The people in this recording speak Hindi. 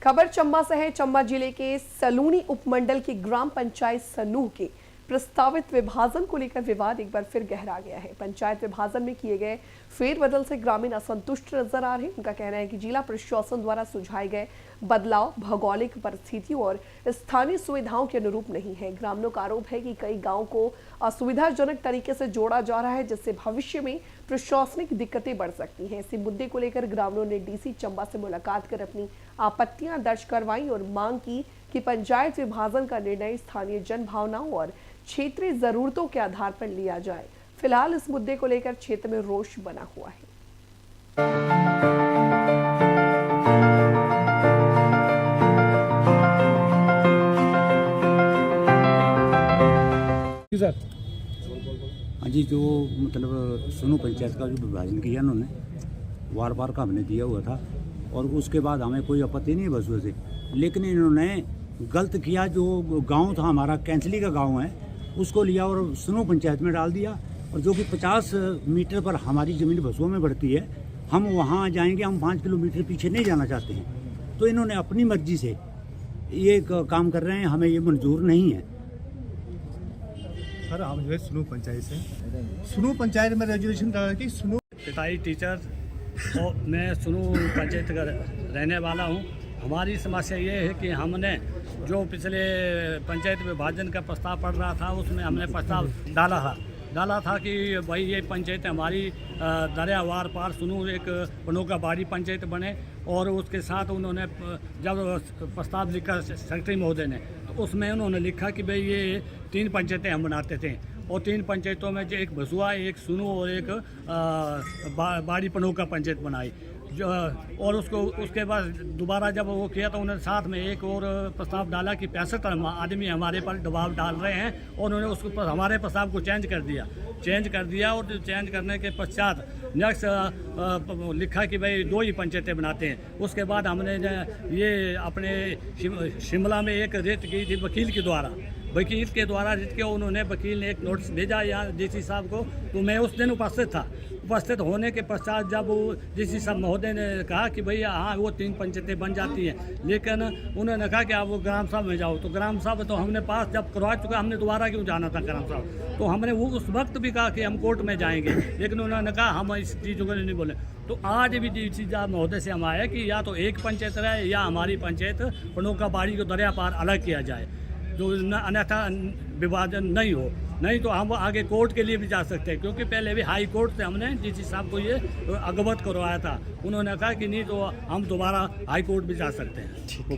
खबर चंबा से है। चंबा जिले के सलूनी उपमंडल की ग्राम पंचायत सनूह के प्रस्तावित विभाजन को लेकर विवाद एक बार फिर गहरा गया है। पंचायत विभाजन में किए गए फेरबदल से ग्रामीण असंतुष्ट नजर आ रहे हैं। उनका कहना है कि जिला प्रशासन द्वारा सुझाए गए बदलाव भौगोलिक परिस्थितियों और स्थानीय सुविधाओं के अनुरूप नहीं है। ग्रामीणों का आरोप है कि कई गांवों को असुविधाजनक तरीके से जोड़ा जा रहा है, जिससे भविष्य में प्रशासनिक दिक्कतें बढ़ सकती हैं। इसी मुद्दे को लेकर ग्रामीणों ने डीसी चंबा से मुलाकात कर अपनी आपत्तियां दर्ज करवाई और मांग की कि पंचायत विभाजन का निर्णय स्थानीय जन भावनाओं और क्षेत्रीय जरूरतों के आधार पर लिया जाए। फिलहाल इस मुद्दे को लेकर क्षेत्र में रोष बना हुआ है। सर हाँ जी, जो मतलब सुनो पंचायत का जो विभाजन किया उन्होंने वार वार का हमने दिया हुआ था और उसके बाद हमें कोई आपत्ति नहीं बस से, लेकिन इन्होंने गलत किया। जो गांव था हमारा कैंसली का गांव है, उसको लिया और सुनो पंचायत में डाल दिया। और जो कि 50 मीटर पर हमारी ज़मीन बसुओं में बढ़ती है, हम वहाँ जाएंगे, हम 5 किलोमीटर पीछे नहीं जाना चाहते हैं। तो इन्होंने अपनी मर्जी से ये काम कर रहे हैं, हमें ये मंजूर नहीं है। सर हम जो है सुनो पंचायत से, सुनो पंचायत में रेजुलेशन करा कि सुनो पिताई टीचर और मैं सुनो पंचायत का रहने वाला हूँ। हमारी समस्या ये है कि हमने जो पिछले पंचायत विभाजन का प्रस्ताव पड़ रहा था, उसमें हमने प्रस्ताव डाला था कि भाई ये पंचायत हमारी दरियावार पार सुनू एक पनोका बाड़ी पंचायत बने। और उसके साथ उन्होंने जब प्रस्ताव लिखा सेक्रेटरी महोदय ने, तो उसमें उन्होंने लिखा कि भाई ये 3 पंचायतें हम बनाते थे और 3 पंचायतों में जो एक भसुआ, एक सुनू और एक बाड़ी पनोका पंचायत बनाई जो। और उसके बाद दोबारा जब वो किया तो उन्होंने साथ में एक और प्रस्ताव डाला कि 65 आदमी हमारे पर दबाव डाल रहे हैं, और उन्होंने उसको हमारे प्रस्ताव को चेंज कर दिया। और चेंज करने के पश्चात नेक्स्ट लिखा कि भाई 2 ही पंचायतें बनाते हैं। उसके बाद हमने ये अपने शिमला में एक रेट की थी वकील के द्वारा रिट के उन्होंने वकील ने एक नोटिस भेजा यहाँ डीसी साहब को। तो मैं उस दिन उपस्थित होने के पश्चात जब डीसी साहब महोदय ने कहा कि भैया हाँ वो 3 पंचायतें बन जाती हैं, लेकिन उन्होंने कहा कि आप वो ग्राम सभा में जाओ। तो ग्राम सभा तो हमने पास जब करवा चुका, हमने दोबारा क्यों जाना था ग्राम सभा। तो हमने वो उस वक्त भी कहा कि हम कोर्ट में जाएंगे, लेकिन उन्होंने कहा हम इस चीज़ों को नहीं बोले। तो आज भी डीसी साहब महोदय से हम आए कि या तो एक पंचायत रहे या हमारी पंचायत पनोका बाड़ी को दरिया पार अलग किया जाए, जो अन्यथा विभाजन नहीं हो। नहीं तो हम आगे कोर्ट के लिए भी जा सकते हैं, क्योंकि पहले भी हाई कोर्ट से हमने डीसी साहब को ये अवगत करवाया था। उन्होंने कहा कि नहीं तो हम दोबारा हाई कोर्ट भी जा सकते हैं।